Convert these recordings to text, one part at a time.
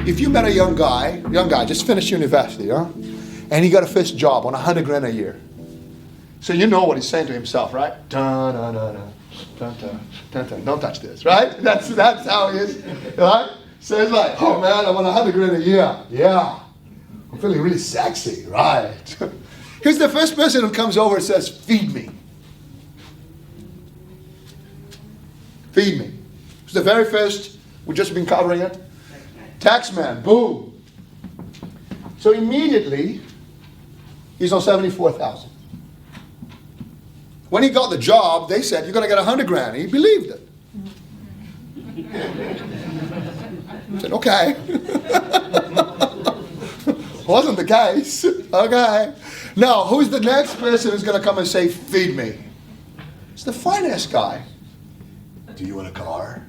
if you met a young guy, just finished university, huh? And he got a first job on $100,000 a year. So you know what he's saying to himself, right? Dun, dun, dun, dun, dun, dun, dun, dun. Don't touch this, right? That's how he is, right? So he's like, oh man, I want $100,000 a year. Yeah. I'm feeling really sexy, right? Here's the first person who comes over and says, feed me. Feed me. It's the very first, we've just been covering it. Taxman, boom. So immediately, he's on $74,000. When he got the job, they said, you're going to get $100,000. He believed it. He said, okay. Wasn't the case. Okay. Now, who's the next person who's going to come and say, feed me? It's the finance guy. Do you want a car?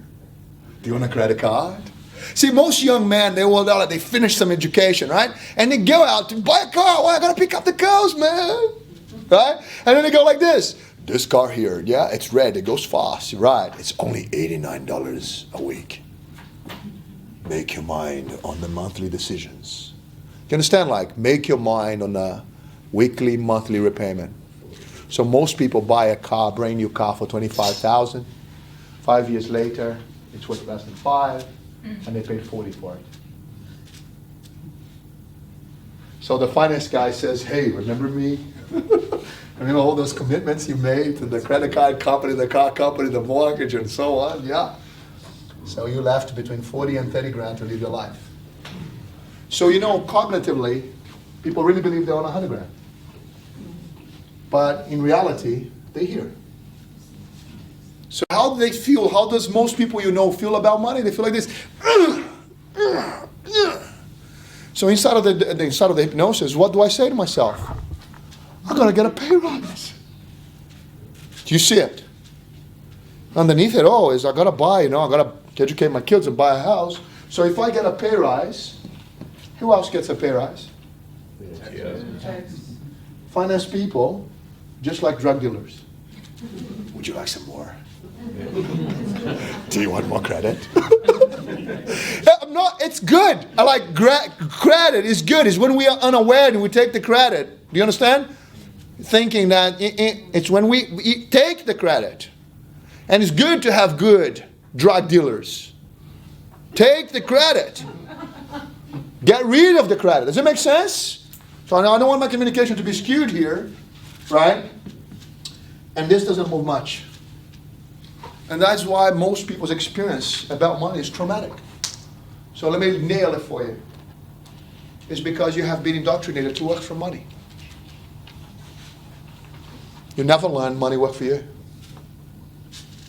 Do you want a credit card? See, most young men, they finish some education, right? And they go out to buy a car. Well, I got to pick up the girls, man. Right? And then they go like this. This car here, yeah, it's red. It goes fast. Right. It's only $89 a week. Make your mind on the monthly decisions. You understand? Like, make your mind on the weekly, monthly repayment. So most people buy a car, brand new car for $25,000. 5 years later, it's worth less than $5,000, and they paid $40,000 for it. So the finance guy says, hey, remember me? Remember all those commitments you made to the credit card company, the car company, the mortgage, and so on? Yeah. So you left between $40,000 and $30,000 to live your life. So cognitively, people really believe they own $100,000. But in reality, they're here. So how do they feel? How does most people feel about money? They feel like this. So inside of the hypnosis, what do I say to myself? I'm going to get a pay rise. Do you see it? Underneath it all is I got to buy, I got to educate my kids and buy a house. So if I get a pay rise, who else gets a pay rise? Finance people, just like drug dealers. Would you like some more? Do you want more credit? It's good. I like credit is good. It's when we are unaware and we take the credit. Do you understand? Thinking that it's when we take the credit. And it's good to have good drug dealers. Take the credit. Get rid of the credit. Does it make sense? So I don't want my communication to be skewed here, right? And this doesn't move much. And that's why most people's experience about money is traumatic. So let me nail it for you. It's because you have been indoctrinated to work for money. You never learned money work for you.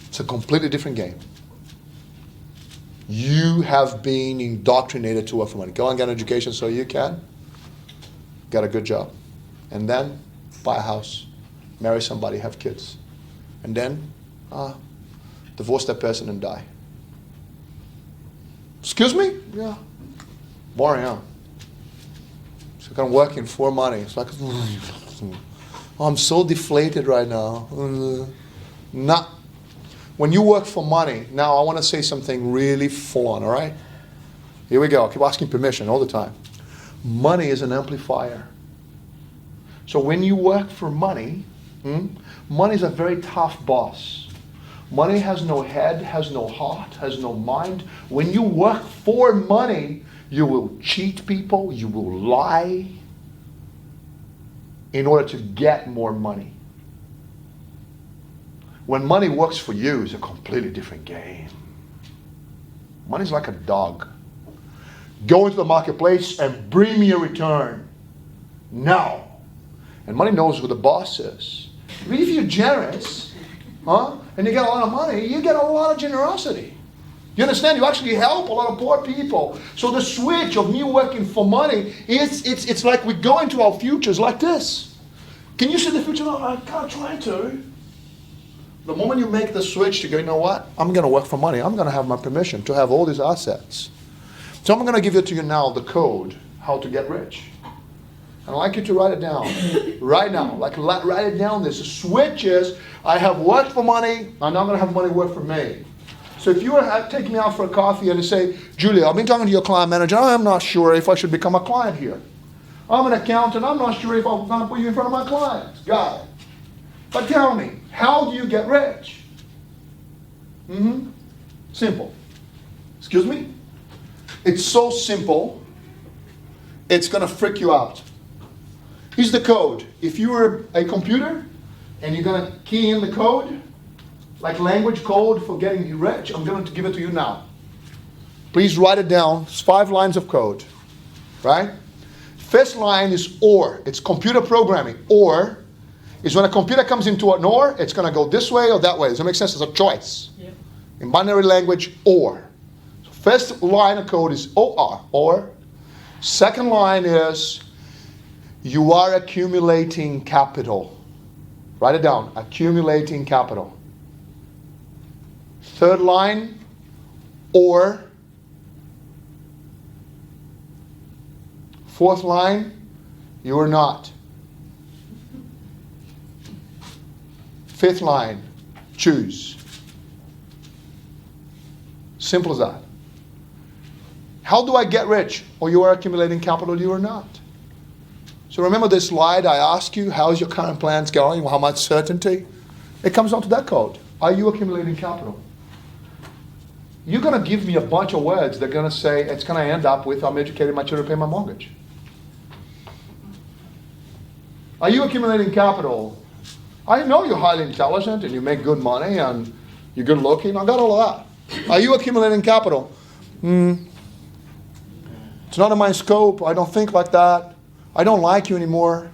It's a completely different game. You have been indoctrinated to work for money. Go and get an education so you can get a good job. And then buy a house, marry somebody, have kids. And then divorce that person and die. Excuse me? Yeah. Boring, huh? So I'm working for money. It's like, I'm so deflated right now. Not. When you work for money, now I want to say something really full on, all right? Here we go. I keep asking permission all the time. Money is an amplifier. So when you work for money, money is a very tough boss. Money has no head, has no heart, has no mind. When you work for money, you will cheat people, you will lie in order to get more money. When money works for you, it's a completely different game. Money's like a dog. Go into the marketplace and bring me a return. Now. And money knows who the boss is. Even if you're generous, and you get a lot of money, you get a lot of generosity. You understand? You actually help a lot of poor people. So the switch of me working for money, it's like we go into our futures like this. Can you see the future? I can't try to. The moment you make the switch to go, you know what? I'm going to work for money. I'm going to have my permission to have all these assets. So I'm going to give it to you now, the code, how to get rich. I'd like you to write it down right now. Write it down. This switch is, I have worked for money, and now I'm going to have money work for me. So if you were taking me out for a coffee and you say, Julia, I've been talking to your client manager. I'm not sure if I should become a client here. I'm an accountant. I'm not sure if I'm going to put you in front of my clients. Got it. But tell me, how do you get rich? Simple. Excuse me? It's so simple, it's going to freak you out. Here's the code. If you were a computer and you're going to key in the code, like language code for getting rich, I'm going to give it to you now. Please write it down. It's 5 lines of code, right? First line is OR. It's computer programming. OR is when a computer comes into an OR, it's going to go this way or that way. Does that make sense? It's a choice. Yep. In binary language, OR. So first line of code is OR, OR. Second line is you are accumulating capital. Write it down. Accumulating capital. Third line, OR. Fourth line, you are not. Fifth line, choose. Simple as that. How do I get rich? Or you are accumulating capital, you are not. So remember this slide I asked you, how's your current plans going? How much certainty? It comes down to that code. Are you accumulating capital? You're going to give me a bunch of words that are going to say it's going to end up with I'm educating my children to pay my mortgage. Are you accumulating capital? I know you're highly intelligent and you make good money and you're good looking. I got all of that. Are you accumulating capital? It's not in my scope. I don't think like that. I don't like you anymore.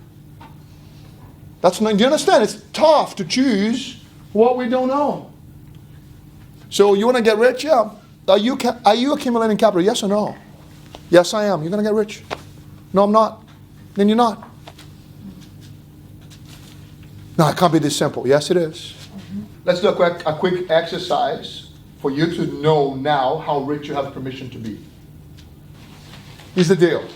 That's not, do you understand? It's tough to choose what we don't know. So you want to get rich? Yeah. Are you accumulating capital? Yes or no? Yes, I am. You're going to get rich. No, I'm not. Then you're not. No, it can't be this simple. Yes, it is. Let's do a quick exercise for you to know now how rich you have permission to be. Here's the deal.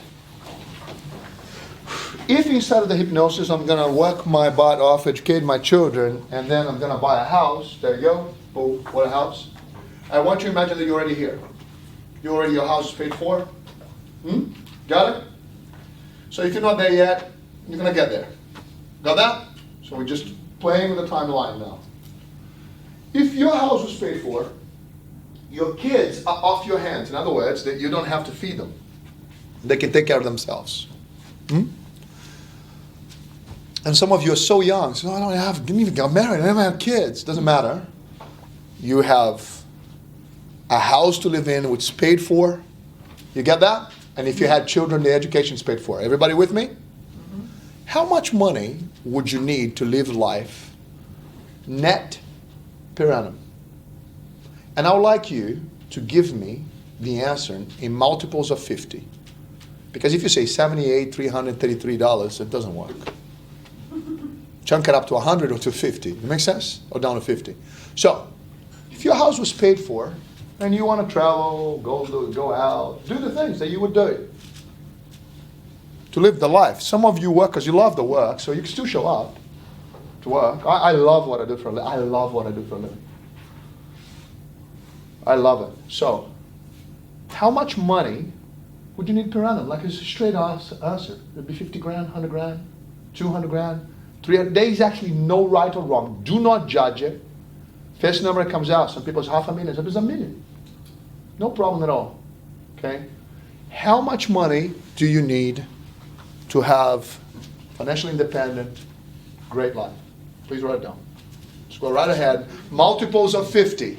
If inside of the hypnosis I'm going to work my butt off, educate my children, and then I'm going to buy a house, there you go, boom, what a house. I want you to imagine that you're already here. Your house is paid for. Got it? So if you're not there yet, you're going to get there. Got that? So we're just playing with the timeline now. If your house was paid for, your kids are off your hands. In other words, that you don't have to feed them. They can take care of themselves. And some of you are so young. So didn't even get married. I never have kids. Doesn't matter. You have a house to live in which is paid for. You get that? And if you had children, the education is paid for. Everybody with me? How much money would you need to live life net per annum? And I would like you to give me the answer in multiples of 50. Because if you say $78,333, it doesn't work. Chunk it up to 100 or to 50. It makes sense? Or down to 50. So, if your house was paid for, and you want to travel, go out, do the things that you would do to live the life. Some of you work because you love the work, so you can still show up to work. I love what I do for a living. I love what I do for a living. I love it. So, how much money would you need per annum? Like it's a straight answer. It'd be 50 grand, 100 grand, 200 grand, 300. There is actually no right or wrong. Do not judge it. First number that comes out, some people it's $500,000, some people it's $1 million. No problem at all. Okay? How much money do you need to have financially independent, great life? Please write it down. Just go right ahead. Multiples of 50.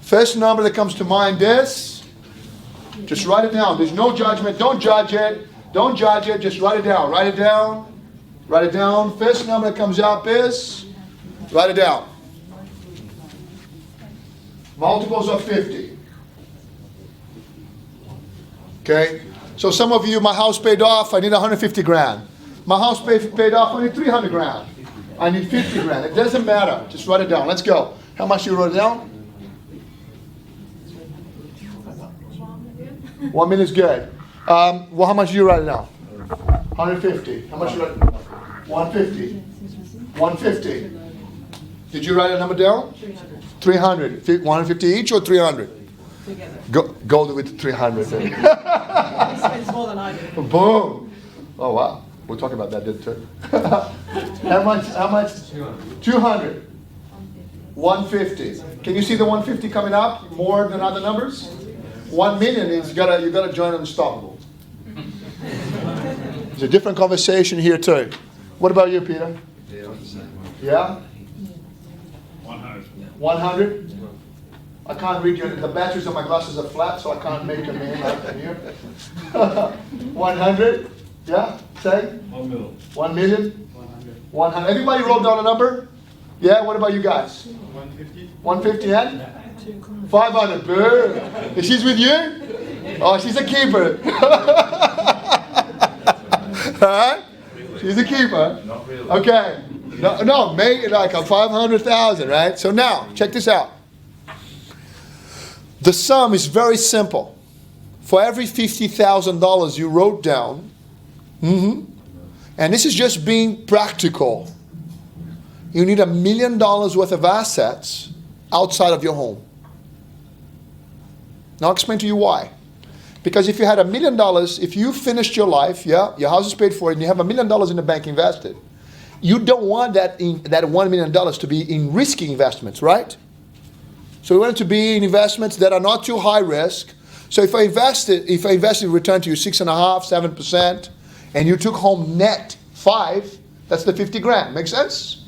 First number that comes to mind is, just write it down. There's no judgment. Don't judge it. Don't judge it. Just write it down. Write it down. Write it down. First number that comes up is, write it down. Multiples of 50. Okay? So some of you, my house paid off, I need 150 grand. My house paid off, I need 300 grand. I need 50 grand. It doesn't matter. Just write it down. Let's go. How much you wrote it down? 1 million is good. Well, how much do you write it down? 150. How much you write it down? 150. 150. Did you write a number down? 300 300. 150 each or 300? together. Go with 300. He spends more than I do. Boom. Oh, wow. We'll talk about that, didn't we? How much? 200. 150. Can you see the 150 coming up more than other numbers? 1 million is you gotta join Unstoppable. It's a different conversation here too. What about you, Peter? Yeah? 100. 100? I can't read you. The batteries on my glasses are flat, so I can't make a name out of here. 100? Yeah? Say? 1 million. 1 million? 100. Everybody wrote down a number? Yeah? What about you guys? 150. 150 and? 500. Boo. She's with you? Oh, she's a keeper. Alright? She's a keeper. Not really. Okay. No, make it like a 500,000, right? So now, check this out. The sum is very simple. For every $50,000 you wrote down, and this is just being practical, you need $1 million worth of assets outside of your home. Now I'll explain to you why. Because if you had $1 million, if you finished your life, yeah, your house is paid for, and you have $1 million in the bank invested, you don't want that $1 million to be in risky investments, right? So we want it to be in investments that are not too high risk. So if I invested return to you 6.5%, 7%, and you took home net 5, that's the 50 grand. Make sense?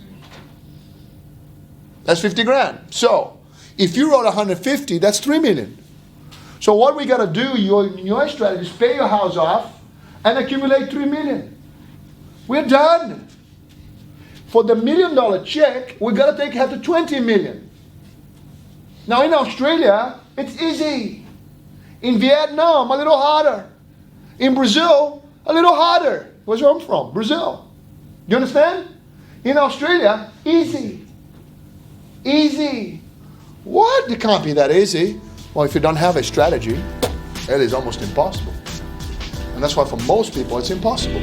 That's 50 grand. So if you wrote 150, that's 3 million. So what we got to do, your strategy is pay your house off and accumulate 3 million. We're done. For the $1 million check, we got to have to 20 million. Now in Australia, it's easy. In Vietnam, a little harder. In Brazil, a little harder. Where's where I'm from? Brazil. You understand? In Australia, easy. Easy. What? It can't be that easy. Well, if you don't have a strategy, it is almost impossible. And that's why for most people, it's impossible.